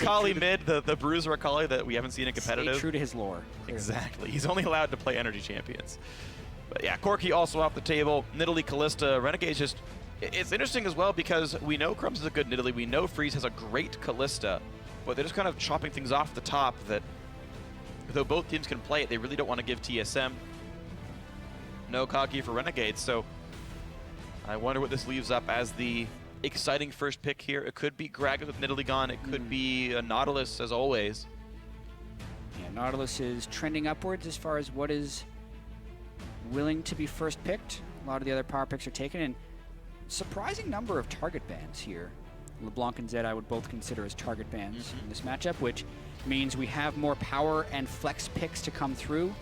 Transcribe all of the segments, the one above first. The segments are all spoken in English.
Akali mid, the bruiser Akali that we haven't seen in competitive. Stay true to his lore. Clearly. Exactly. He's only allowed to play energy champions. But yeah, Corki also off the table. Nidalee, Kalista, Renegades just... It's interesting as well because we know Crumbs is a good Nidalee. We know Freeze has a great Kalista. But they're just kind of chopping things off the top that, though both teams can play it, they really don't want to give TSM. No Kagi for Renegades, so I wonder what this leaves up as the exciting first pick here. It could be Gragas with Nidalee gone. It could be a Nautilus, as always. Yeah, Nautilus is trending upwards as far as what is willing to be first picked. A lot of the other power picks are taken, and surprising number of target bans here. LeBlanc and Zed I would both consider as target bans in this matchup, which means we have more power and flex picks to come through.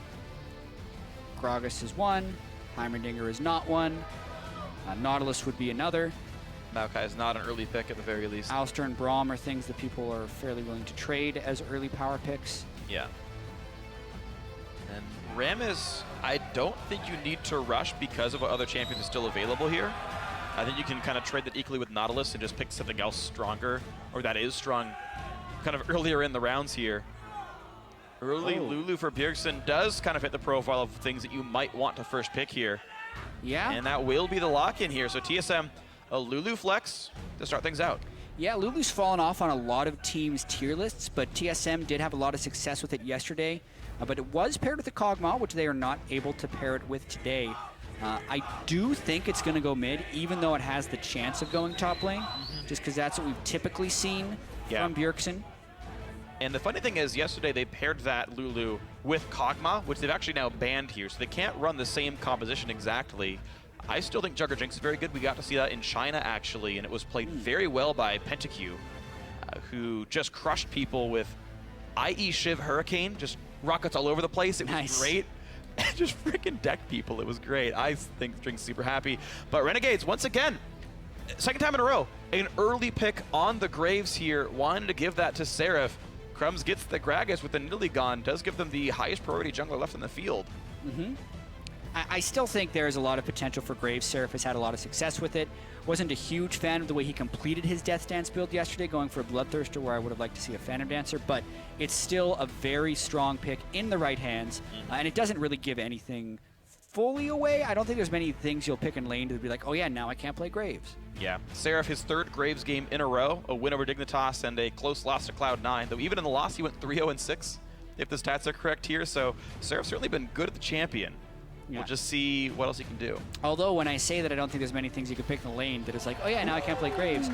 Gragas is one, Heimerdinger is not one, Nautilus would be another. Maokai is not an early pick at the very least. Alistar and Braum are things that people are fairly willing to trade as early power picks. Yeah. And Rammus, I don't think you need to rush because of what other champions are still available here. I think you can kind of trade that equally with Nautilus and just pick something else stronger, or that is strong, kind of earlier in the rounds here. Early Lulu for Bjergsen does kind of hit the profile of things that you might want to first pick here. Yeah. And that will be the lock-in here. So TSM, a Lulu flex to start things out. Yeah, Lulu's fallen off on a lot of teams' tier lists, but TSM did have a lot of success with it yesterday. But it was paired with the Kog'Maw, which they are not able to pair it with today. I do think it's going to go mid, even though it has the chance of going top lane, just because that's what we've typically seen from Bjergsen. And the funny thing is, yesterday they paired that Lulu with Kog'Maw, which they've actually now banned here, so they can't run the same composition exactly. I still think Jugger Jinx is very good. We got to see that in China, actually, and it was played very well by PentaQ, who just crushed people with IE Shiv Hurricane, just rockets all over the place. It was great. Just freaking deck people. It was great. I think Jinx super happy. But Renegades, once again, second time in a row, an early pick on the Graves here. Wanted to give that to Seraph. Crumbs gets the Gragas with the Nidalee gone. Does give them the highest priority jungler left in the field. I still think there's a lot of potential for Graves. Seraph has had a lot of success with it. Wasn't a huge fan of the way he completed his Death Dance build yesterday, going for a Bloodthirster where I would have liked to see a Phantom Dancer, but it's still a very strong pick in the right hands, and it doesn't really give anything fully away. I don't think there's many things you'll pick in lane to be like, oh yeah, now I can't play Graves. Yeah, Seraph, his third Graves game in a row, a win over Dignitas and a close loss to Cloud9, though even in the loss he went 3-0-6, if the stats are correct here, so Seraph's certainly been good at the champion. We'll just see what else he can do. Although when I say that I don't think there's many things you can pick in the lane that is like, oh yeah, now I can't play Graves,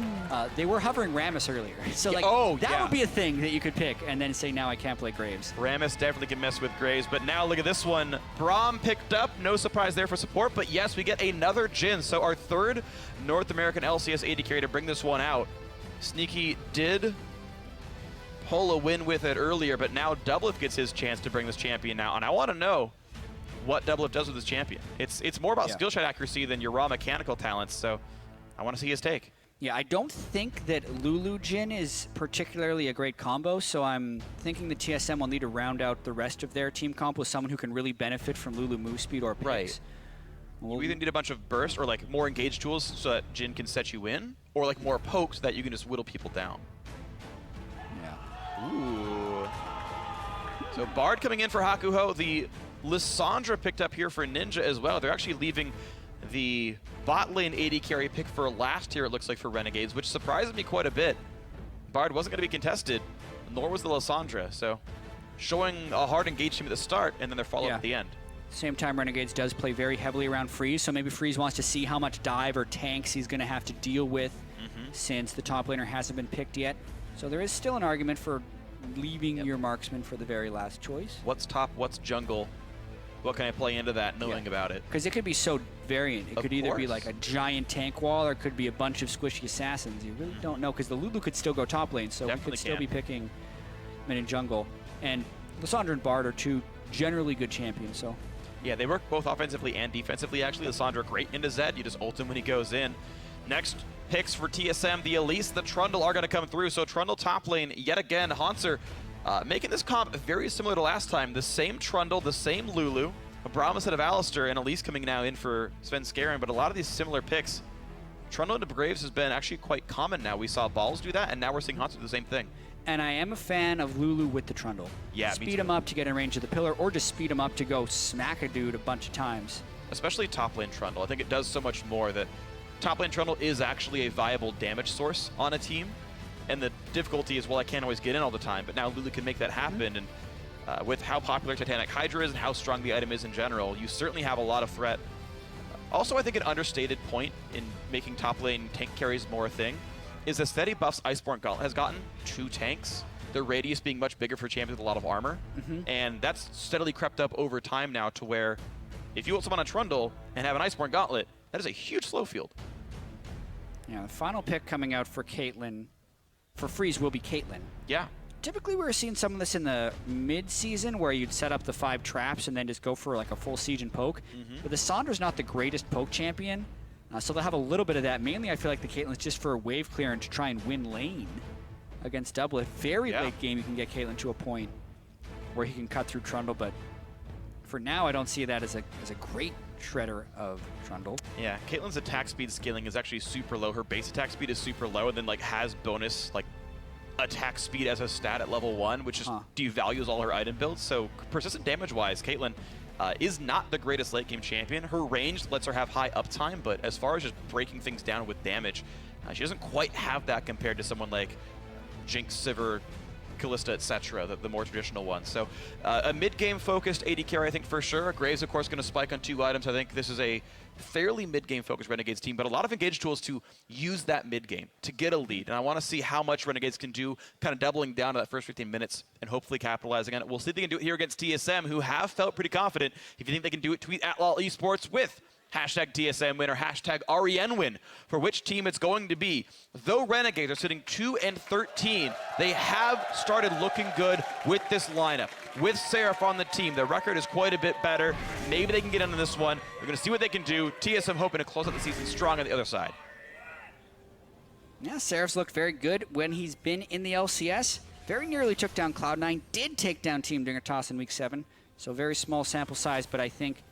they were hovering Rammus earlier. So like, that would be a thing that you could pick and then say, now I can't play Graves. Rammus definitely can mess with Graves, but now look at this one. Braum picked up, no surprise there for support, but yes, we get another Jhin. So our third North American LCS AD carry to bring this one out. Sneaky did pull a win with it earlier, but now Doublelift gets his chance to bring this champion now, and I want to know what Doublelift does with his champion. It's more about skill shot accuracy than your raw mechanical talents, so I want to see his take. Yeah, I don't think that Lulu Jhin is particularly a great combo, so I'm thinking the TSM will need to round out the rest of their team comp with someone who can really benefit from Lulu move speed or picks. Right. You either need a bunch of burst or like more engaged tools so that Jhin can set you in, or like more pokes that you can just whittle people down. Yeah. Ooh. So Bard coming in for Hakuho. The Lissandra picked up here for Ninja as well. They're actually leaving the bot lane AD carry pick for last here, it looks like, for Renegades, which surprised me quite a bit. Bard wasn't going to be contested, nor was the Lissandra, so showing a hard engaged team at the start, and then their follow-up at the end. Same time, Renegades does play very heavily around Freeze, so maybe Freeze wants to see how much dive or tanks he's going to have to deal with since the top laner hasn't been picked yet. So there is still an argument for leaving your marksman for the very last choice. What's top, what's jungle? What can I play into that, knowing about it? Because it could be so variant. It could either be like a giant tank wall or it could be a bunch of squishy assassins. You really don't know, because the Lulu could still go top lane, so we could still be picking mid and jungle. And Lissandra and Bard are two generally good champions, so. Yeah, they work both offensively and defensively, actually. Lissandra great into Zed. You just ult him when he goes in. Next picks for TSM, the Elise, the Trundle are going to come through. So Trundle top lane yet again. Hauntzer making this comp very similar to last time. The same Trundle, the same Lulu. Braum instead of Alistar, and Elise coming now in for Sven Skaren. But a lot of these similar picks. Trundle into Graves has been actually quite common now. We saw Balls do that, and now we're seeing Hauntzer do the same thing. and I am a fan of Lulu with the Trundle. Yeah, me speed too. him up to get in range of the pillar, or just speed him up to go smack a dude a bunch of times. Especially top lane Trundle. I think it does so much more that top lane Trundle is actually a viable damage source on a team. And the difficulty is, well, I can't always get in all the time, but now Lulu can make that happen. And with how popular Titanic Hydra is and how strong the item is in general, you certainly have a lot of threat. Also, I think an understated point in making top lane tank carries more a thing is the steady buffs Iceborne Gauntlet has gotten 2 tanks, their radius being much bigger for champions with a lot of armor. And that's steadily crept up over time now to where if you want someone on Trundle and have an Iceborne Gauntlet, that is a huge slow field. Yeah, the final pick coming out for Caitlyn, for Freeze, will be Caitlyn. Yeah. Typically, we were seeing some of this in the mid-season where you'd set up the 5 traps and then just go for like a full siege and poke. But the Sandra's not the greatest poke champion, so they'll have a little bit of that. Mainly, I feel like the Caitlyn's just for a wave clear and to try and win lane against Double. Very late game, you can get Caitlyn to a point where he can cut through Trundle, but for now, I don't see that as a great shredder of Trundle. Yeah, Caitlyn's attack speed scaling is actually super low. Her base attack speed is super low, and then like has bonus like attack speed as a stat at level 1, which just devalues all her item builds. So persistent damage-wise, Caitlyn is not the greatest late-game champion. Her range lets her have high uptime, but as far as just breaking things down with damage, she doesn't quite have that compared to someone like Jinx, Sivir, Kalista, etc., the more traditional ones. So a mid-game focused AD carry, I think, for sure. Graves, of course, going to spike on 2 items. I think this is a fairly mid-game focused Renegades team, but a lot of engage tools to use that mid-game to get a lead. And I want to see how much Renegades can do, kind of doubling down to that first 15 minutes and hopefully capitalizing on it. We'll see if they can do it here against TSM, who have felt pretty confident. If you think they can do it, tweet at LOL Esports with hashtag TSM win or hashtag REN win for which team it's going to be. Though Renegades are sitting 2-13, they have started looking good with this lineup. With Seraph on the team, their record is quite a bit better. Maybe they can get into this one. We're going to see what they can do. TSM hoping to close out the season strong on the other side. Yeah, Seraph's looked very good when he's been in the LCS. Very nearly took down Cloud9, did take down Team Dingertoss in Week 7. So very small sample size, but I think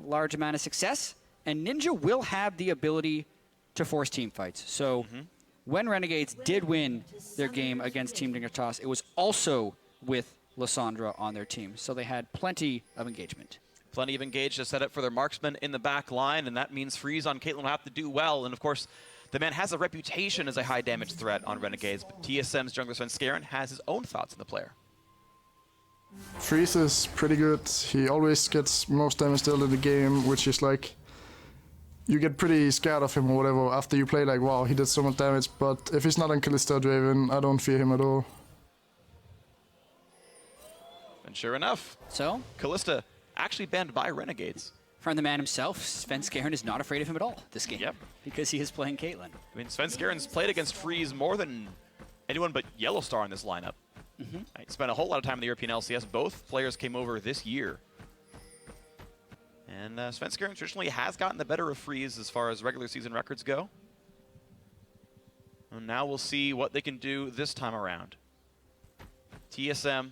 a large amount of success. And Ninja will have the ability to force team fights. So when Renegades did win their game against Team Dingertoss, it was also with Lysandra on their team. So they had plenty of engagement. Plenty of engage to set up for their marksman in the back line, and that means Freeze on Caitlyn will have to do well. And of course, the man has a reputation as a high damage threat on Renegades, but TSM's jungler Svenskeren has his own thoughts on the player. Freeze is pretty good. He always gets most damage dealt in the game, which is like, you get pretty scared of him or whatever after you play like, wow, he did so much damage. But if he's not on Kalista or Draven, I don't fear him at all. And sure enough, So, Kalista actually banned by Renegades. from the man himself, Svenskeren is not afraid of him at all this game. Yep. Because he is playing Caitlyn. I mean, Svenskeren's played against Freeze more than anyone but Yellowstar in this lineup. I spent a whole lot of time in the European LCS. Both players came over this year. And Svenskeren traditionally has gotten the better of Freeze as far as regular season records go. And now we'll see what they can do this time around. TSM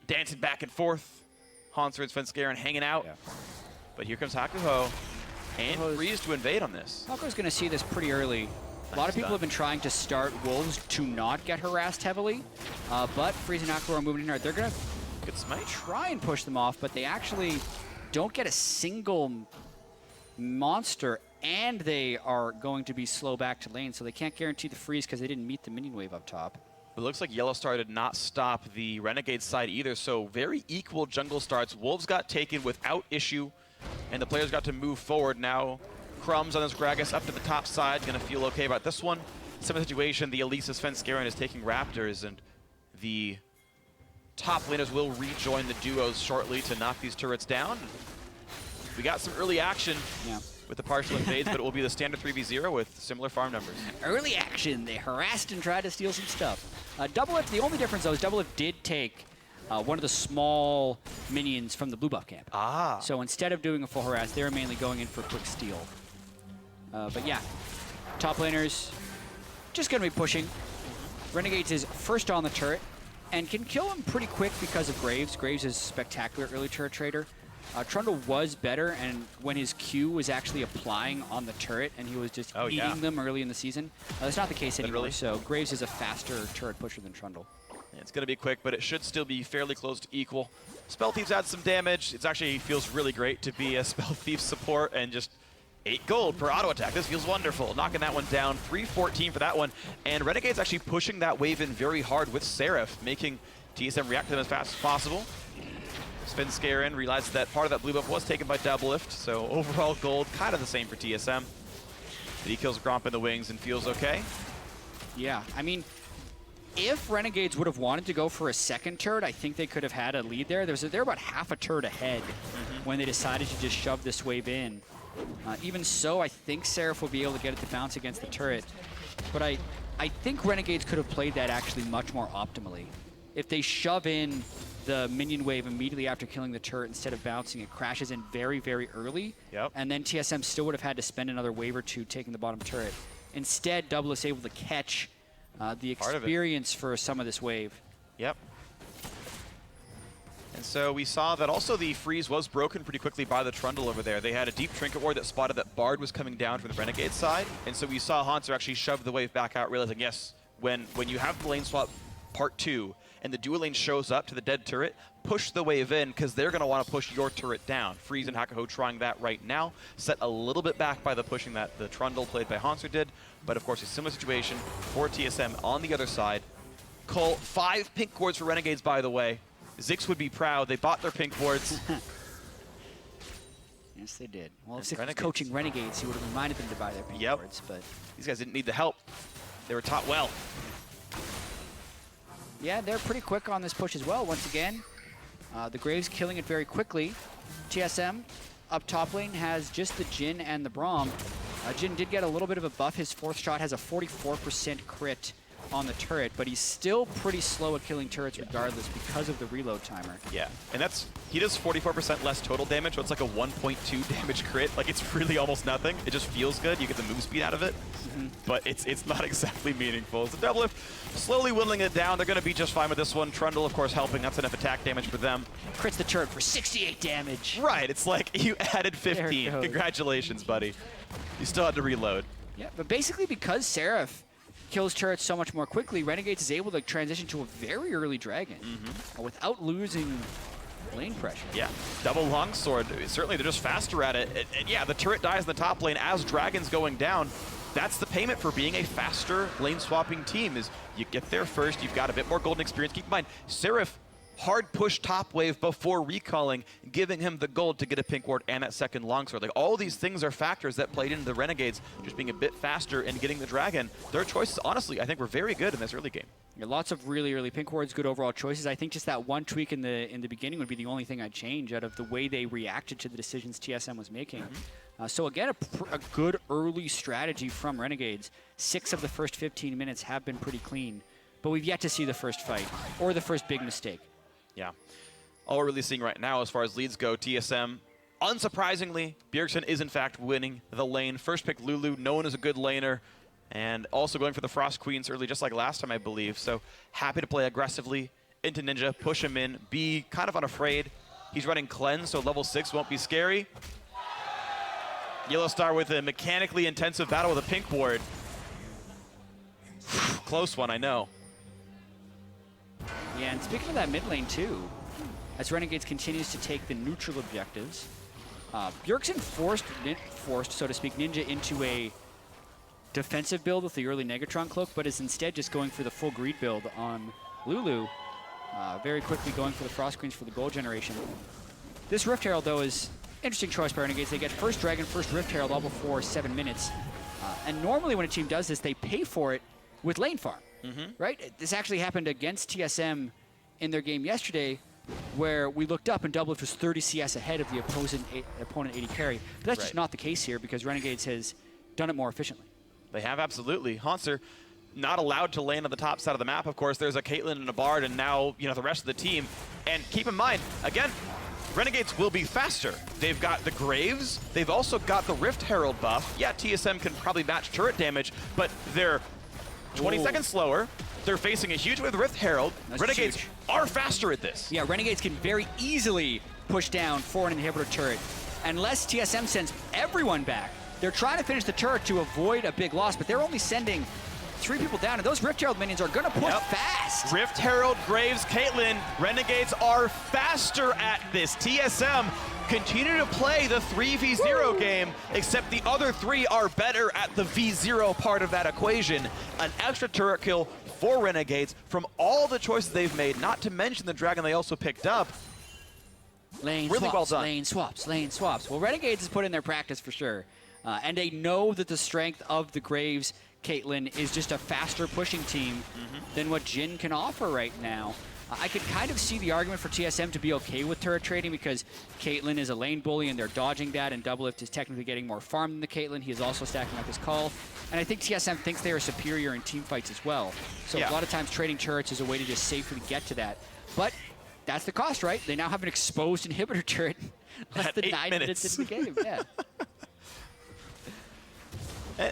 dancing back and forth. Hanser and Svenskeren hanging out. Yeah. But here comes Hakuho and Freeze to invade on this. Hakuho's going to see this pretty early. A lot of people have been trying to start Wolves to not get harassed heavily, but Freeze and Hakuho are moving in hard. They're going to Good smite. try and push them off, but they actually don't get a single monster, and they are going to be slow back to lane, so they can't guarantee the freeze because they didn't meet the minion wave up top. It looks like Yellowstar did not stop the Renegade side either, so very equal jungle starts. Wolves got taken without issue, and the players got to move forward. Now Crumbs on this Gragas up to the top side, gonna feel okay about this one. Similar situation, the Elisa Svenskeren is taking Raptors, and the top laners will rejoin the duos shortly to knock these turrets down. We got some early action with the partial invades, but it will be the standard 3v0 with similar farm numbers. Early action, they harassed and tried to steal some stuff. Doublelift, the only difference though is Doublelift did take one of the small minions from the blue buff camp. So instead of doing a full harass, they were mainly going in for quick steal. But yeah, top laners just going to be pushing. Renegades is first on the turret and can kill him pretty quick because of Graves. Graves is a spectacular early turret trader. Trundle was better, and when his Q was actually applying on the turret, and he was just eating them early in the season. That's not the case anymore, so Graves is a faster turret pusher than Trundle. It's going to be quick, but it should still be fairly close to equal. Spell Thief's had some damage. It actually feels really great to be a Spell Thief support and just 8 gold per auto attack. This feels wonderful. Knocking that one down, 314 for that one. And Renegade's actually pushing that wave in very hard with Seraph, making TSM react to them as fast as possible. Spin Scare in, realized that part of that blue buff was taken by Doublelift, so overall gold kind of the same for TSM. But he kills Gromp in the wings and feels okay. Yeah, I mean, if Renegades would have wanted to go for a second turret, I think they could have had a lead there. They're about half a turret ahead when they decided to just shove this wave in. Even so, I think Seraph will be able to get it to bounce against the turret. But I think Renegades could have played that actually much more optimally. If they shove in the minion wave immediately after killing the turret instead of bouncing, it crashes in very, very early. And then TSM still would have had to spend another wave or two taking the bottom turret. Instead, Double is able to catch the experience for some of this wave. And so we saw that also the freeze was broken pretty quickly by the Trundle over there. They had a deep Trinket Ward that spotted that Bard was coming down from the Renegade side. And so we saw Haunter actually shove the wave back out, realizing, yes, when you have the lane swap part 2 and the dual lane shows up to the dead turret, push the wave in because they're going to want to push your turret down. Freeze and Hakaho trying that right now. Set a little bit back by the pushing that the Trundle played by Haunter did. But of course, a similar situation for TSM on the other side. Cole, 5 pink wards for Renegades, by the way. Zix would be proud. They bought their pink wards. Yes, they did. Well, if Zix was coaching Renegades, he would have reminded them to buy their pink wards. But these guys didn't need the help. They were taught well. Yeah, they're pretty quick on this push as well. Once again, the Graves killing it very quickly. TSM up top lane has just the Jhin and the Braum. Jhin did get a little bit of a buff. His 4th shot has a 44% crit on the turret, but he's still pretty slow at killing turrets regardless because of the reload timer. Yeah, and he does 44% less total damage, so it's like a 1.2 damage crit. Like, it's really almost nothing. It just feels good. You get the move speed out of it, but it's not exactly meaningful. So Doublelift slowly whittling it down. They're going to be just fine with this one. Trundle, of course, helping. That's enough attack damage for them. Crits the turret for 68 damage. Right, it's like you added 15. Congratulations, buddy. You still had to reload. Yeah, but basically because Seraph kills turrets so much more quickly, Renegades is able to transition to a very early dragon without losing lane pressure. Yeah, double longsword. Certainly they're just faster at it. And yeah, the turret dies in the top lane as dragon's going down. That's the payment for being a faster lane swapping team, is you get there first, you've got a bit more golden experience. Keep in mind, Seraph hard push top wave before recalling, giving him the gold to get a pink ward and that second longsword. Like, all these things are factors that played into the Renegades just being a bit faster and getting the dragon. Their choices, honestly, I think were very good in this early game. Yeah, lots of really early pink wards, good overall choices. I think just that one tweak in the beginning would be the only thing I'd change out of the way they reacted to the decisions TSM was making. So again, a good early strategy from Renegades. 6 of the first 15 minutes have been pretty clean, but we've yet to see the first fight or the first big mistake. Yeah. All we're really seeing right now as far as leads go, TSM, unsurprisingly, Bjergsen is in fact winning the lane. First pick Lulu, known as a good laner, and also going for the Frost Queens early, just like last time, I believe. So happy to play aggressively into Ninja, push him in, be kind of unafraid. He's running Cleanse, so level 6 won't be scary. Yellow Star with a mechanically intensive battle with a pink ward. Close one, I know. Yeah, and speaking of that mid lane too, as Renegades continues to take the neutral objectives, Bjergsen forced, so to speak, Ninja into a defensive build with the early Negatron Cloak, but is instead just going for the full greed build on Lulu, very quickly going for the Frost Queens for the gold generation. This Rift Herald, though, is interesting choice by Renegades. They get first Dragon, first Rift Herald all before 7 minutes. And normally when a team does this, they pay for it with lane farm. Right? This actually happened against TSM in their game yesterday, where we looked up and Doublelift was 30 CS ahead of the opponent 80 carry. But that's just not the case here because Renegades has done it more efficiently. They have, absolutely. Haunter not allowed to land on the top side of the map, of course. There's a Caitlyn and a Bard, and now, you know, the rest of the team. And keep in mind, again, Renegades will be faster. They've got the Graves. They've also got the Rift Herald buff. Yeah, TSM can probably match turret damage, but they're 20 seconds slower. They're facing a huge wave of Rift Herald. Renegades are faster at this. Yeah, Renegades can very easily push down for an inhibitor turret. Unless TSM sends everyone back, they're trying to finish the turret to avoid a big loss, but they're only sending 3 people down, and those Rift Herald minions are going to push fast. Rift Herald, Graves, Caitlyn. Renegades are faster at this. TSM continue to play the 3v0 game, except the other 3 are better at the v0 part of that equation. An extra turret kill for Renegades from all the choices they've made, not to mention the dragon they also picked up. Lane Really swaps, well done. lane swaps, lane swaps. Well, Renegades has put in their practice for sure. And they know that the strength of the Graves Caitlyn is just a faster pushing team than what Jhin can offer right now. I could kind of see the argument for TSM to be okay with turret trading because Caitlyn is a lane bully and they're dodging that, and Doublelift is technically getting more farm than the Caitlyn. He is also stacking up his call. And I think TSM thinks they are superior in team fights as well. So a lot of times trading turrets is a way to just safely get to that. But that's the cost, right? They now have an exposed inhibitor turret less than 9 minutes in the game. Yeah.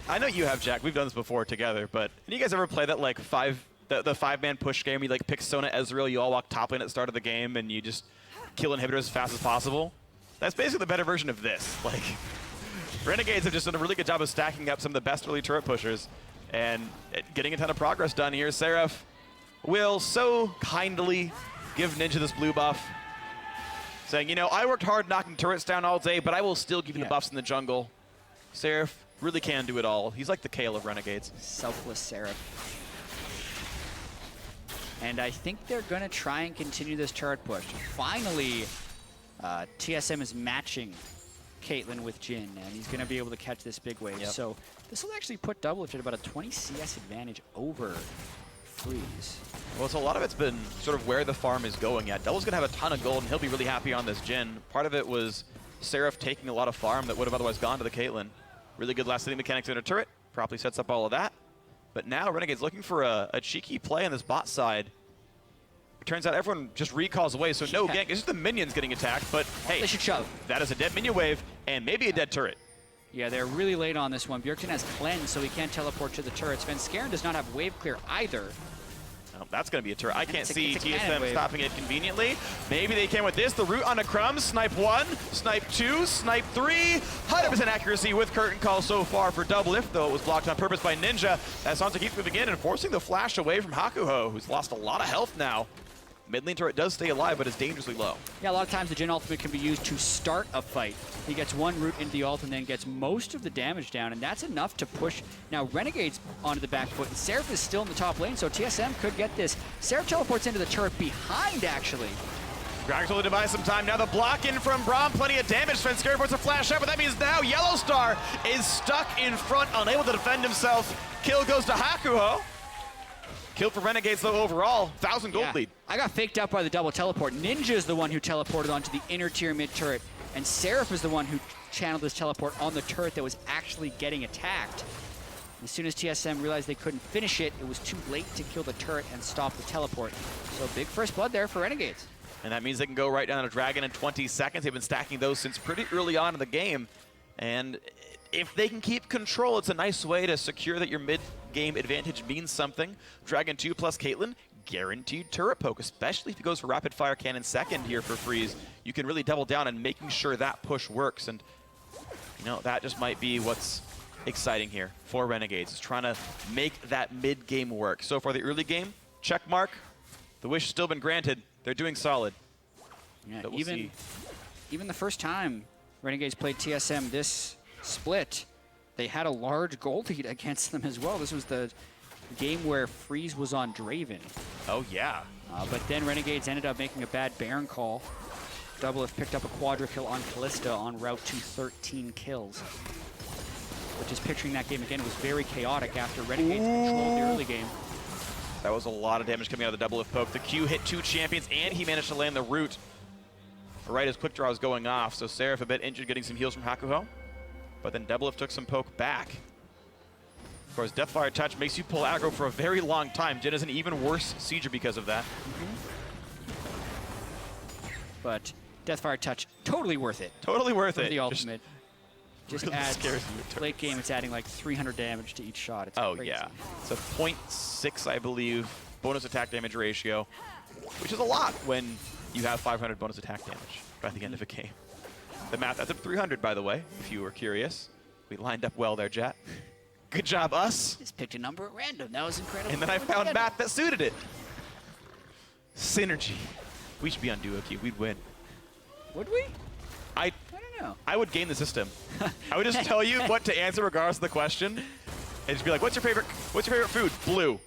I know you have, Jack. We've done this before together, but did you guys ever play that like the 5-man push game? You like pick Sona Ezreal, you all walk top lane at the start of the game, and you just kill inhibitors as fast as possible? That's basically the better version of this. Like, Renegades have just done a really good job of stacking up some of the best early turret pushers and getting a ton of progress done here. Seraph will so kindly give Ninja this blue buff, saying, you know, I worked hard knocking turrets down all day, but I will still give you the buffs in the jungle. Seraph really can do it all. He's like the Kale of Renegades. Selfless Seraph. And I think they're going to try and continue this turret push. Finally, TSM is matching Caitlyn with Jhin, and he's going to be able to catch this big wave. So this will actually put Doublelift at about a 20 CS advantage over Freeze. Well, so a lot of it's been sort of where the farm is going at. Double's going to have a ton of gold, and he'll be really happy on this Jhin. Part of it was Seraph taking a lot of farm that would have otherwise gone to the Caitlyn. Really good last hitting mechanics in a turret. Properly sets up all of that. But now Renegade's looking for a cheeky play on this bot side. It turns out everyone just recalls away, so no gank. It's just the minions getting attacked, but hey, they should shove. That is a dead minion wave and maybe a dead turret. Yeah, they're really late on this one. Bjergsen has cleanse, so he can't teleport to the turrets. Van Skaren does not have wave clear either. Oh, that's going to be a turret. I can't see it's a TSM stopping it conveniently. Maybe they can with this. The root on a crumb. Snipe 1, snipe 2, snipe 3. 100% accuracy with curtain call so far for Doublelift, though it was blocked on purpose by Ninja. As Sansa keeps moving in and forcing the flash away from Hakuho, who's lost a lot of health now. Mid lane turret does stay alive, but is dangerously low. Yeah, a lot of times the Jhin ultimate can be used to start a fight. He gets one root into the ult and then gets most of the damage down, and that's enough to push now Renegades onto the back foot. And Seraph is still in the top lane, so TSM could get this. Seraph teleports into the turret behind, actually. Gragas will buy some time. Now the block in from Braum, plenty of damage. Van Skaren puts a flash up, but that means now Yellow Star is stuck in front, unable to defend himself. Kill goes to Hakuho. Kill for Renegades, though, overall. 1,000 gold lead. I got faked out by the double teleport. Ninja is the one who teleported onto the inner tier mid turret, and Seraph is the one who channeled this teleport on the turret that was actually getting attacked. As soon as TSM realized they couldn't finish it, it was too late to kill the turret and stop the teleport. So big first blood there for Renegades. And that means they can go right down to Dragon in 20 seconds. They've been stacking those since pretty early on in the game. And if they can keep control, it's a nice way to secure that your mid-game advantage means something. Dragon 2 plus Caitlyn, guaranteed turret poke, especially if he goes for rapid fire cannon second here for Freeze. You can really double down on making sure that push works. And, you know, that just might be what's exciting here for Renegades, is trying to make that mid-game work. So far, the early game, check mark. The wish has still been granted. They're doing solid. Yeah, even the first time Renegades played TSM this split, they had a large gold lead against them as well. This was the game where Freeze was on Draven. Oh, yeah. But then Renegades ended up making a bad Baron call. Doublelift picked up a quadra kill on Kalista en route to 13 kills. But just picturing that game again, it was very chaotic after Renegades controlled the early game. That was a lot of damage coming out of the Doublelift poke. The Q hit 2 champions, and he managed to land the root right as quick draw was going off. So Seraph a bit injured, getting some heals from Hakuho. But then Doublelift took some poke back. Of course, Deathfire Touch makes you pull aggro for a very long time. Jhin is an even worse sieger because of that. But Deathfire Touch, totally worth it. Totally worth it. The ultimate. Just really adds, scares you. late game, it's adding like 300 damage to each shot. It's crazy. Yeah. It's a 0.6, I believe, bonus attack damage ratio, which is a lot when you have 500 bonus attack damage by the end of a game. The math adds up 300, by the way, if you were curious. We lined up well there, Jet. Good job, us. Just picked a number at random. That was incredible. And then I found math that suited it. Synergy. We should be on duo queue. We'd win. Would we? I don't know. I would game the system. I would just tell you what to answer regardless of the question, and just be like, "What's your favorite food?" Blue.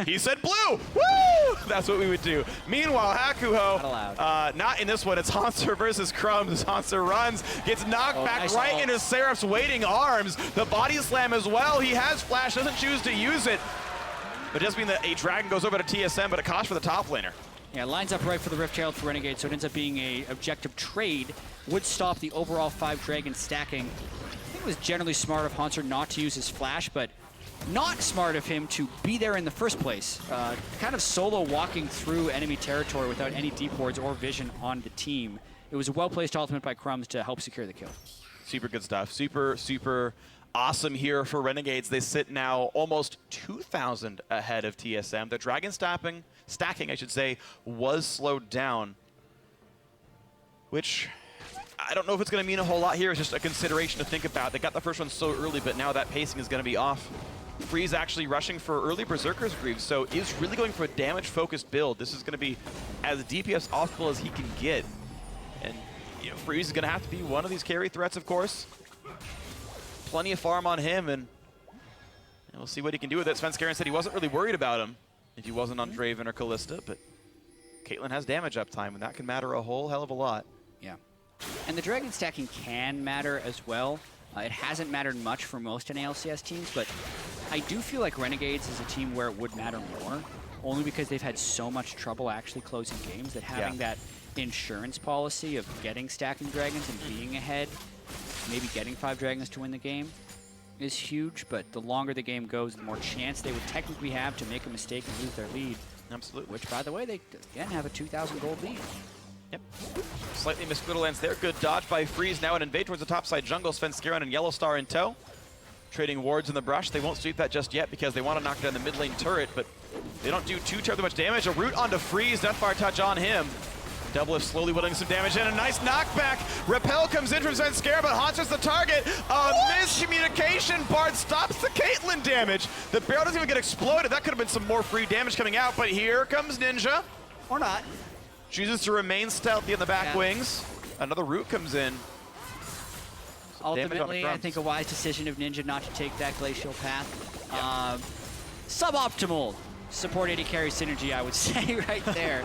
He said blue. Woo! That's what we would do. Meanwhile, Hakuho, Not allowed. not in this one. It's Hanser versus Crumbs. Hanser runs, gets knocked back nice right ult. into Seraph's waiting arms. The body slam as well. He has flash, doesn't choose to use it. But just mean that a dragon goes over to TSM, but a cost for the top laner. Yeah, lines up right for the Rift Herald for Renegades, so it ends up being a objective trade. Would stop the overall 5 dragon stacking. I think it was generally smart of Hanser not to use his flash, but not smart of him to be there in the first place. Kind of solo walking through enemy territory without any deep wards or vision on the team. It was a well-placed ultimate by Crumbs to help secure the kill. Super good stuff. Super, super awesome here for Renegades. They sit now almost 2,000 ahead of TSM. The dragon stacking, I should say, was slowed down, which I don't know if it's going to mean a whole lot here. It's just a consideration to think about. They got the first one so early, but now that pacing is going to be off. Freeze actually rushing for early Berserker's Greaves, so is really going for a damage-focused build. This is going to be as DPS optimal as he can get. And, you know, Freeze is going to have to be one of these carry threats, of course. Plenty of farm on him, and we'll see what he can do with it. Svenskeren said he wasn't really worried about him if he wasn't on Draven or Kalista, but Caitlyn has damage uptime, and that can matter a whole hell of a lot. Yeah. And the dragon stacking can matter as well. It hasn't mattered much for most NALCS teams, but I do feel like Renegades is a team where it would matter more, only because they've had so much trouble actually closing games that having that insurance policy of getting stacking dragons and being ahead, maybe getting 5 dragons to win the game, is huge, but the longer the game goes, the more chance they would technically have to make a mistake and lose their lead. Absolutely. Which, by the way, they again have a 2,000 gold lead. Yep. Slightly missed Griddle lands there. Good dodge by Freeze. Now an invade towards the top side jungle. Svenskeren and Yellow Star in tow. Trading wards in the brush. They won't sweep that just yet because they want to knock down the mid lane turret, but they don't do too terribly much damage. A root onto Freeze. Deathfire touch on him. Doublelift slowly whittling some damage in. A nice knockback. Repel comes in from Svenskeren, but Hanser's the target. Miscommunication. Bard stops the Caitlyn damage. The barrel doesn't even get exploded. That could have been some more free damage coming out, but here comes Ninja. Or not. Chooses to remain stealthy in the back wings. Another root comes in. Ultimately, I think a wise decision of Ninja not to take that glacial path. Yep. Suboptimal support AD carry synergy, I would say, right there.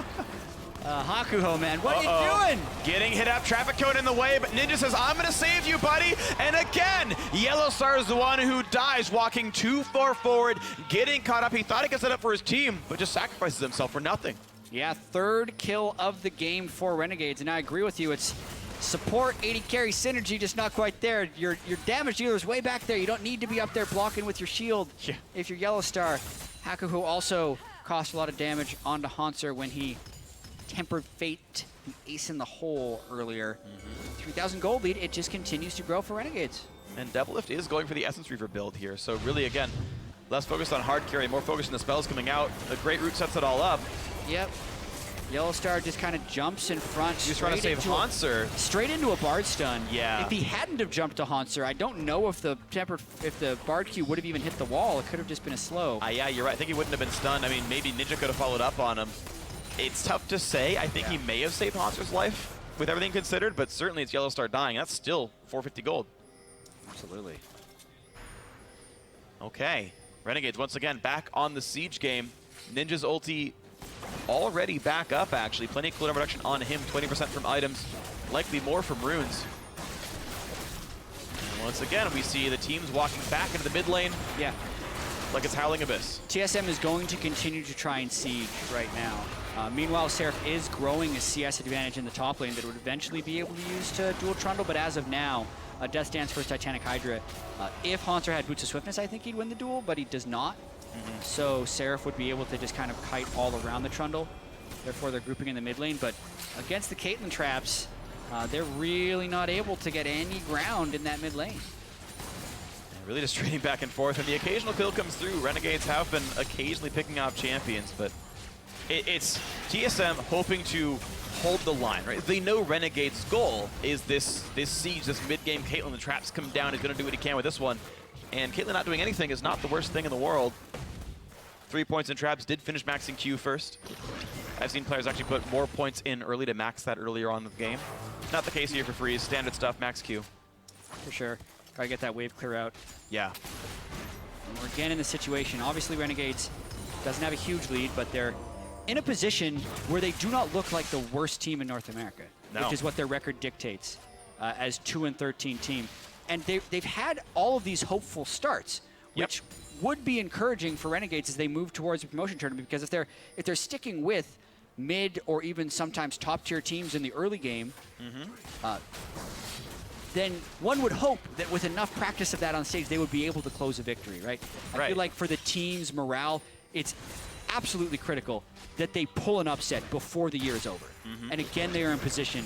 Hakuho, man, what are you doing? Getting hit up, traffic cone in the way, but Ninja says, I'm gonna save you, buddy. And again, Yellow Star is the one who dies, walking too far forward, getting caught up. He thought he could set up for his team, but just sacrifices himself for nothing. Yeah, 3rd kill of the game for Renegades, and I agree with you. It's support, AD carry synergy, just not quite there. Your damage dealer is way back there. You don't need to be up there blocking with your shield if you're Yellow Star. Hakuho also cost a lot of damage onto Hanser when he tempered fate the ace in the hole earlier. 3,000 gold lead, it just continues to grow for Renegades. And Doublelift is going for the Essence Reaver build here, so really, again, less focused on hard carry, more focused on the spells coming out. A great root sets it all up. Yep. Yellow Star just kind of jumps in front. He's trying to save Hanser. Straight into a Bard stun. Yeah. If he hadn't have jumped to Hanser, I don't know if the Bard Q would have even hit the wall. It could have just been a slow. Yeah, you're right. I think he wouldn't have been stunned. I mean, maybe Ninja could have followed up on him. It's tough to say. I think he may have saved Hanser's life with everything considered, but certainly it's Yellow Star dying. That's still 450 gold. Absolutely. Okay. Renegades once again back on the siege game. Ninja's ulti already back up, actually. Plenty of cooldown reduction on him. 20% from items, likely more from runes. And once again, we see the teams walking back into the mid lane. Yeah. Like it's Howling Abyss. TSM is going to continue to try and siege right now. Meanwhile, Seraph is growing a CS advantage in the top lane that would eventually be able to use to dual trundle, but as of now, Death Dance versus Titanic Hydra. If Hanser had Boots of Swiftness, I think he'd win the duel, but he does not. So Seraph would be able to just kind of kite all around the trundle. Therefore, they're grouping in the mid lane. But against the Caitlyn traps, they're really not able to get any ground in that mid lane. And really just trading back and forth. And the occasional kill comes through. Renegades have been occasionally picking off champions, but it's TSM hoping to hold the line, right? They know Renegade's goal is this siege, this mid-game Caitlyn. The traps come down. He's going to do what he can with this one. And Caitlyn not doing anything is not the worst thing in the world. 3 points in traps, did finish maxing Q first. I've seen players actually put more points in early to max that earlier on in the game. Not the case here for Freeze. Standard stuff, max Q. For sure. Gotta get that wave clear out. Yeah. And we're again in the situation. Obviously, Renegades doesn't have a huge lead, but they're in a position where they do not look like the worst team in North America, which is what their record dictates as 2-13 team. And they've had all of these hopeful starts, which would be encouraging for Renegades as they move towards the promotion tournament, because if they're sticking with mid or even sometimes top tier teams in the early game, then one would hope that with enough practice of that on stage, they would be able to close a victory, right? I feel like for the team's morale, it's absolutely critical that they pull an upset before the year is over. And again, they are in position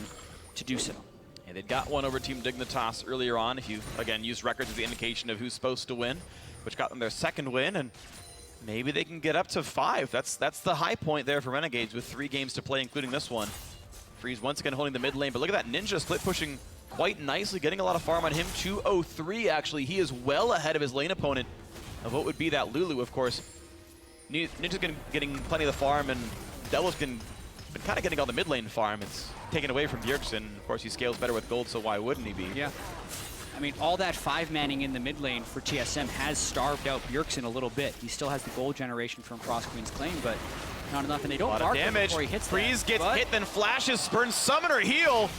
to do so. Yeah, they'd got one over Team Dignitas earlier on. If you, again, use records as the indication of who's supposed to win, which got them their second win, and maybe they can get up to 5. That's the high point there for Renegades with 3 games to play, including this one. Freeze once again holding the mid lane, but look at that Ninja split pushing quite nicely, getting a lot of farm on him. 203, actually. He is well ahead of his lane opponent of what would be that Lulu, of course. Ninja's getting plenty of the farm, and Devil's been kind of getting all the mid lane farm. It's taken away from Bjergsen. Of course, he scales better with gold, so why wouldn't he be? Yeah. I mean, all that 5-manning in the mid lane for TSM has starved out Bjergsen a little bit. He still has the gold generation from Cross Queen's Claim, but not enough, and they don't mark him before he hits Freeze gets hit, then flashes, spurns Summoner heal.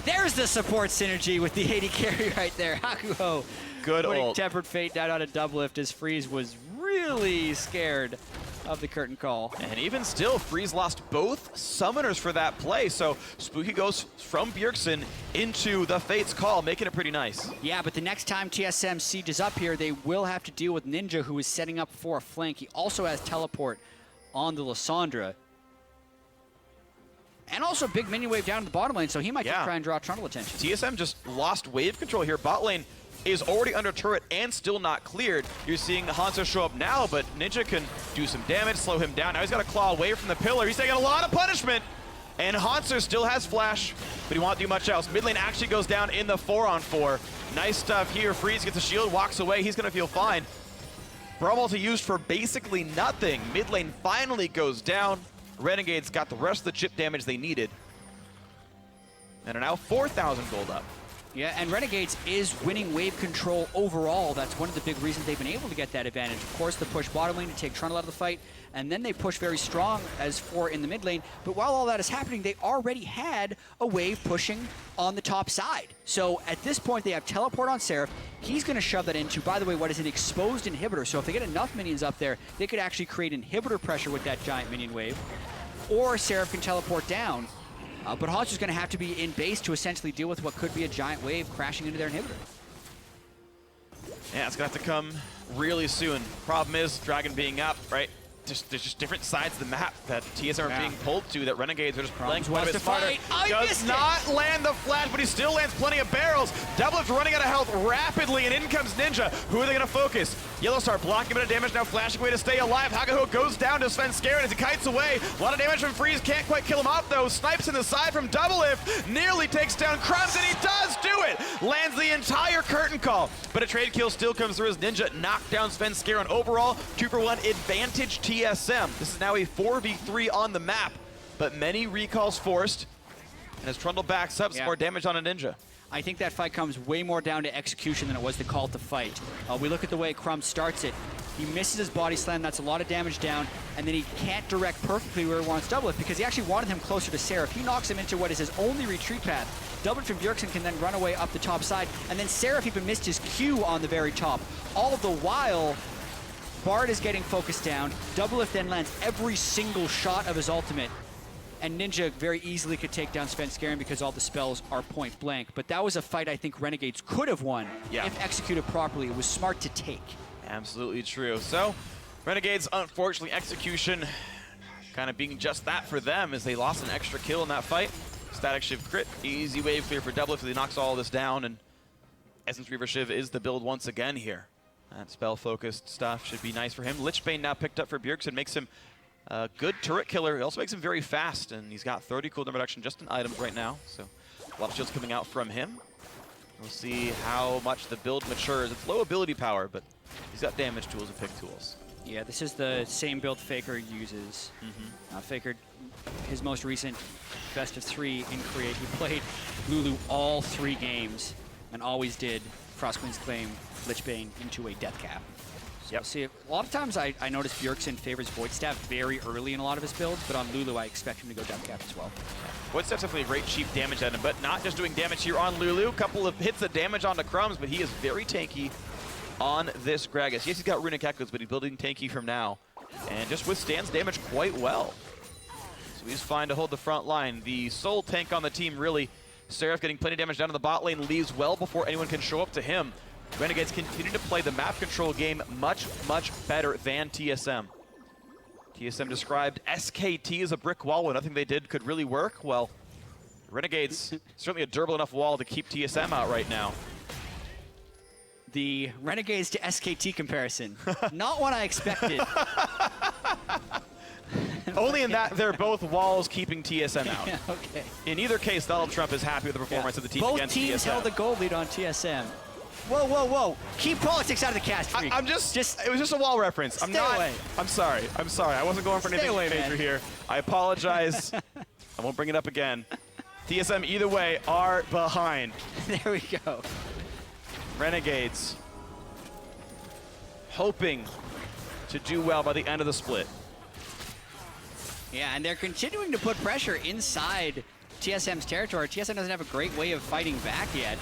There's the support synergy with the 80 carry right there. Hakuho Good putting ult. Tempered Fate down on a double lift as Freeze was really scared of the curtain call. And even still, Freeze lost both summoners for that play, so Spooky goes from Bjergsen into the Fate's Call, making it pretty nice. Yeah, but the next time TSM sieges up here, they will have to deal with Ninja, who is setting up for a flank. He also has teleport on the Lissandra. And also big minion wave down in the bottom lane, so he might try and draw Trundle attention. TSM just lost wave control here. Bot lane is already under turret and still not cleared. You're seeing Hanzo show up now, but Ninja can do some damage, slow him down. Now he's got to claw away from the pillar. He's taking a lot of punishment. And Hanzo still has flash, but he won't do much else. Mid lane actually goes down in the 4-on-4. Nice stuff here. Freeze gets a shield, walks away. He's going to feel fine. Braumulti used for basically nothing. Mid lane finally goes down. Renegades got the rest of the chip damage they needed and are now 4,000 gold up. Yeah, and Renegades is winning wave control overall. That's one of the big reasons they've been able to get that advantage. Of course, the push bottom lane to take Trundle out of the fight, and then they push very strong as 4 in the mid lane. But while all that is happening, they already had a wave pushing on the top side. So at this point, they have teleport on Seraph. He's going to shove that into, by the way, what is an exposed inhibitor. So if they get enough minions up there, they could actually create inhibitor pressure with that giant minion wave. Or Seraph can teleport down. But Hanzo's going to have to be in base to essentially deal with what could be a giant wave crashing into their inhibitor. Yeah, it's going to have to come really soon. Problem is, Dragon being up, right? There's just different sides of the map that TSM are being pulled to, that Renegades are just playing quite a bit smarter. Does not land the flash, but he still lands plenty of barrels. Devil's running out of health rapidly, and in comes Ninja. Who are they going to focus? Yellowstar blocking a bit of damage, now flashing away to stay alive. Hakuho goes down to Sven Scared as he kites away. A lot of damage from Freeze, can't quite kill him off though. Snipes in the side from Double Lift, nearly takes down Crumbs, and he does do it! Lands the entire curtain call, but a trade kill still comes through as Ninja knocked down Sven Scare, and overall, 2-for-1 advantage TSM. This is now a 4v3 on the map, but many recalls forced, and as Trundle backs up, some more damage on a Ninja. I think that fight comes way more down to execution than it was the call to fight. We look at the way Crumb starts it. He misses his body slam, that's a lot of damage down, and then he can't direct perfectly where he wants Double Lift because he actually wanted him closer to Seraph. He knocks him into what is his only retreat path. Double Lift from Bjergsen can then run away up the top side, and then Seraph even missed his Q on the very top. All the while, Bard is getting focused down. Double Lift then lands every single shot of his ultimate. And Ninja very easily could take down Sven Skarin because all the spells are point blank. But that was a fight I think Renegades could have won if executed properly. It was smart to take. Absolutely true. So, Renegades, unfortunately, execution kind of being just that for them as they lost an extra kill in that fight. Static Shiv crit, easy wave clear for Double Lift as he knocks all this down. And Essence Reaver Shiv is the build once again here. That spell-focused stuff should be nice for him. Lichbane now picked up for Bjergsen, makes him Good turret killer. He also makes him very fast, and he's got 30 cooldown reduction just in items right now. So a lot of shields coming out from him. We'll see how much the build matures. It's low ability power, but he's got damage tools and pick tools. Yeah, this is the same build Faker uses. Faker, his most recent best of 3 in Korea, he played Lulu all 3 games and always did Frost Queen's Claim, Lichbane into a death cap. So see, a lot of times I notice Bjergsen favors Void Staff very early in a lot of his builds, but on Lulu I expect him to go death cap as well. Void Staff's definitely a great cheap damage item, but not just doing damage here on Lulu. Couple of hits of damage onto Crumbs, but he is very tanky on this Gragas. Yes, he's got Runic Echoes, but he's building tanky from now, and just withstands damage quite well. So he's fine to hold the front line. The sole tank on the team, really. Seraph getting plenty of damage down to the bot lane, leaves well before anyone can show up to him. Renegades continue to play the map control game much, much better than TSM. TSM described SKT as a brick wall when nothing they did could really work. Well, Renegades, certainly a durable enough wall to keep TSM out right now. The Renegades to SKT comparison, not what I expected. Only in that they're both walls keeping TSM out. Yeah, okay. In either case, Donald Trump is happy with the performance of the team Both against teams TSM. held the gold lead on TSM. Whoa, whoa, whoa. Keep politics out of the cast, freak. I'm just, it was just a wall reference. Stay away. I'm sorry. I wasn't going for anything major here. I apologize. I won't bring it up again. TSM, either way, are behind. There we go. Renegades hoping to do well by the end of the split. Yeah, and they're continuing to put pressure inside TSM's territory. TSM doesn't have a great way of fighting back yet.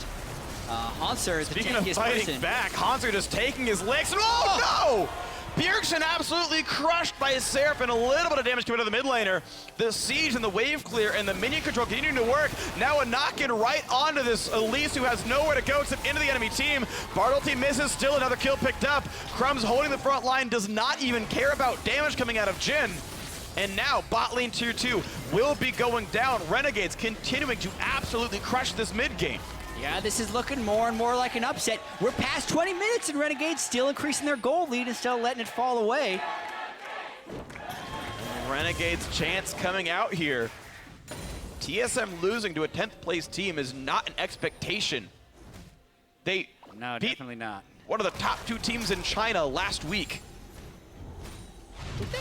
Hanser is the Speaking of tankiest fighting person. back, Hanser just taking his licks. Oh, no! Bjergsen absolutely crushed by his Seraph and a little bit of damage coming to the mid laner. The siege and the wave clear and the minion control continuing to work. Now a knock-in right onto this Elise who has nowhere to go except into the enemy team. Bartlety misses, still another kill picked up. Crumbs holding the front line, does not even care about damage coming out of Jhin. And now bot lane tier 2 will be going down. Renegades continuing to absolutely crush this mid game. Yeah, this is looking more and more like an upset. We're past 20 minutes and Renegades still increasing their goal lead and still letting it fall away. Renegades chance coming out here. TSM losing to a 10th place team is not an expectation. They No, beat definitely not. one of the top 2 teams in China last week. Did they?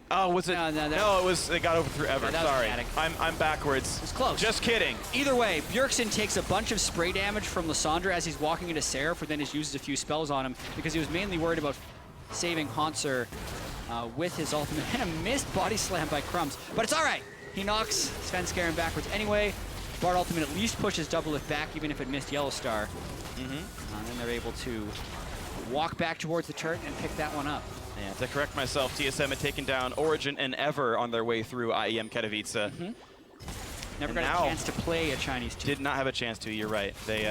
Oh, was it? No, it was. They got over through Ever. that was Sorry, Fnatic. I'm backwards. It's close. Just kidding. Either way, Bjergsen takes a bunch of spray damage from Lissandra as he's walking into Seraph, who then just uses a few spells on him because he was mainly worried about saving Hanser with his ultimate, and a missed body slam by Crumbs. But it's all right. He knocks Svenskeren backwards anyway. Bard ultimate at least pushes double lift back, even if it missed Yellow Star. And then they're able to walk back towards the turret and pick that one up. Yeah, to correct myself, TSM had taken down Origin and Ever on their way through IEM Katowice. Never got a chance to play a Chinese team. Did not have a chance to, you're right. They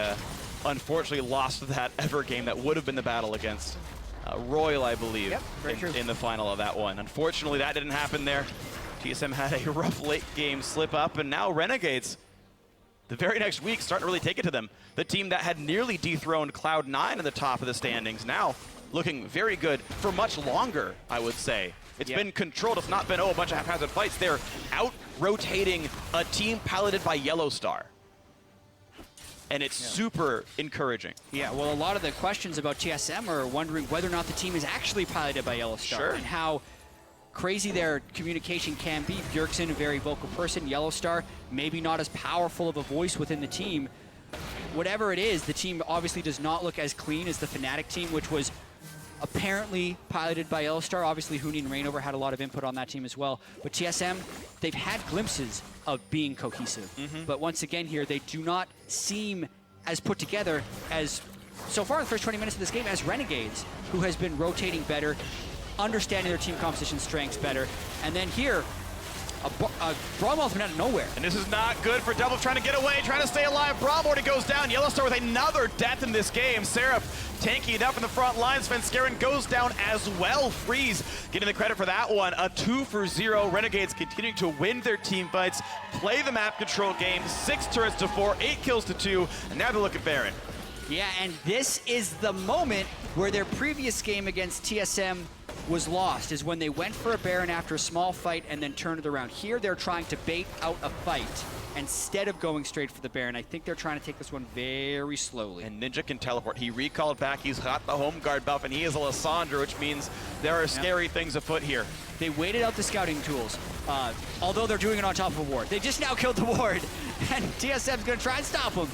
unfortunately lost that Ever game that would have been the battle against Royal, I believe, Yep, very true. in the final of that one. Unfortunately, that didn't happen there. TSM had a rough late game slip up, and now Renegades, the very next week, starting to really take it to them. The team that had nearly dethroned Cloud9 in the top of the standings, now looking very good for much longer, I would say. It's been controlled. It's not been, a bunch of haphazard fights. They're out-rotating a team piloted by Yellow Star. And it's super encouraging. Yeah, well, a lot of the questions about TSM are wondering whether or not the team is actually piloted by Yellow Star. Sure. And how crazy their communication can be. Bjergsen, a very vocal person. Yellow Star, maybe not as powerful of a voice within the team. Whatever it is, the team obviously does not look as clean as the Fnatic team, which was apparently piloted by Yellow Star. Obviously, Huni and Reignover had a lot of input on that team as well. But TSM, they've had glimpses of being cohesive. But once again here, they do not seem as put together as, so far in the first 20 minutes of this game, as Renegades, who has been rotating better, understanding their team composition strengths better. And then here, a Braum ultimate out of nowhere. And this is not good for Double, trying to get away, trying to stay alive. Braum goes down. Yellow Star with another death in this game. Seraph tanky it up in the front lines. Svenskeren goes down as well. Freeze getting the credit for that one. A 2-for-0. Renegades continuing to win their team fights, play the map control game. 6 turrets to 4, 8 kills to 2, and now they look at Baron. Yeah, and this is the moment where their previous game against TSM was lost is when they went for a Baron after a small fight and then turned it around. Here, they're trying to bait out a fight instead of going straight for the Baron. I think they're trying to take this one very slowly. And Ninja can teleport. He recalled back. He's got the home guard buff, and he is a Lissandra, which means there are scary things afoot here. They waited out the scouting tools, although they're doing it on top of a ward. They just now killed the ward, and TSM's going to try and stop them.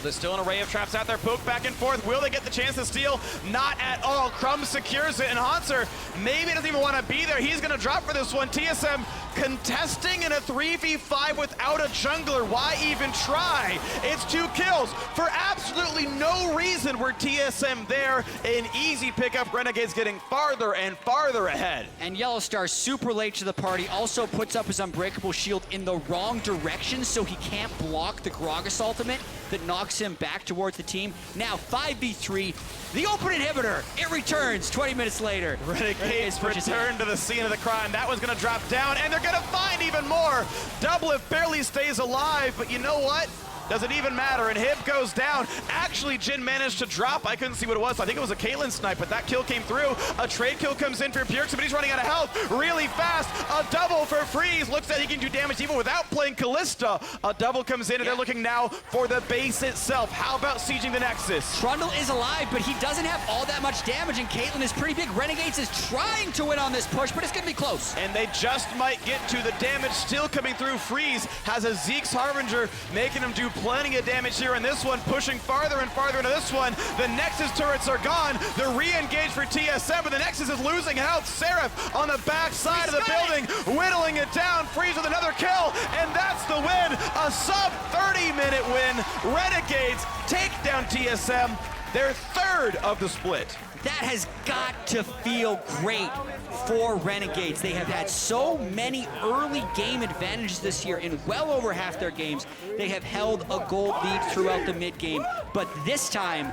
There's still an array of traps out there, poked back and forth. Will they get the chance to steal? Not at all. Crumb secures it, and Hanser maybe doesn't even want to be there. He's going to drop for this one. TSM contesting in a 3v5 without a jungler. Why even try? It's 2 kills for absolutely no reason. We're TSM there. An easy pickup. Renegades getting farther and farther ahead. And Yellowstar, super late to the party, also puts up his Unbreakable Shield in the wrong direction so he can't block the Gragas ultimate that knocks him back towards the team. Now 5v3, the open inhibitor, it returns 20 minutes later. Renegades return to the scene of the crime. That one's gonna drop down, and they're gonna find even more. Doublelift barely stays alive, but you know what? Doesn't even matter, and Hib goes down. Actually, Jin managed to drop. I couldn't see what it was. I think it was a Caitlyn snipe, but that kill came through. A trade kill comes in for Pyrrhix, but he's running out of health really fast. A double for Freeze. Looks like he can do damage even without playing Callista. A double comes in, and they're looking now for the base itself. How about sieging the Nexus? Trundle is alive, but he doesn't have all that much damage, and Caitlyn is pretty big. Renegades is trying to win on this push, but it's going to be close. And they just might get to the damage still coming through. Freeze has a Zeke's Harbinger, making him do plenty of damage here in this one, pushing farther and farther into this one. The Nexus turrets are gone. They're re-engaged for TSM, but the Nexus is losing health. Seraph on the back side of the building, whittling it down. Freeze with another kill, and that's the win. A sub 30-minute win. Renegades take down TSM, their third of the split. That has got to feel great for Renegades. They have had so many early game advantages this year. In well over half their games, they have held a gold lead throughout the mid game. But this time,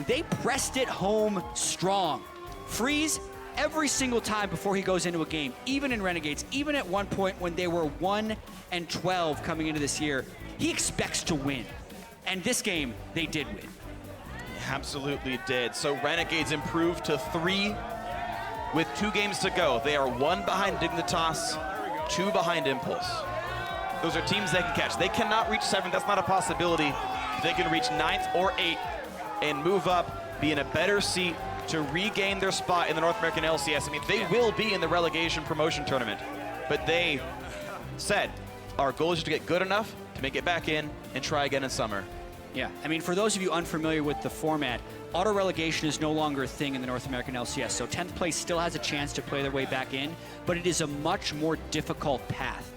they pressed it home strong. Freeze, every single time before he goes into a game, even in Renegades, even at one point when they were 1-12 coming into this year, he expects to win. And this game, they did win. Absolutely did. So Renegades improved to 3 with 2 games to go. They are 1 behind Dignitas, 2 behind Impulse. Those are teams they can catch. They cannot reach 7th. That's not a possibility. They can reach 9th or 8th and move up, be in a better seat to regain their spot in the North American LCS. I mean, they will be in the relegation promotion tournament, but they said, our goal is just to get good enough to make it back in and try again in summer. Yeah, I mean, for those of you unfamiliar with the format, auto-relegation is no longer a thing in the North American LCS, so 10th place still has a chance to play their way back in, but it is a much more difficult path.